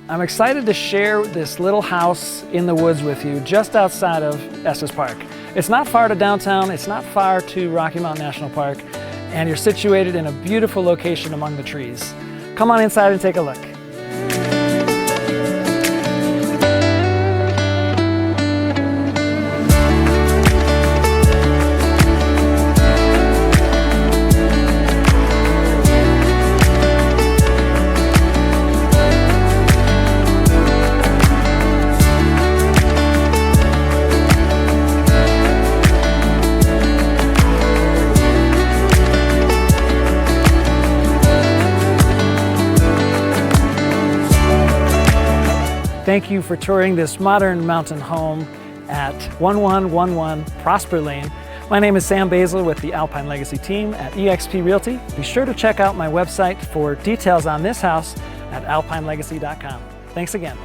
I'm excited to share this little house in the woods with you just outside of Estes Park. It's not far to downtown, it's not far to Rocky Mountain National Park, and you're situated in a beautiful location among the trees. Come on inside and take a look. Thank you for touring this modern mountain home at 1111 Prosper Lane. My name is Sam Basil with the Alpine Legacy team at eXp Realty. Be sure to check out my website for details on this house at alpinelegacy.com. Thanks again.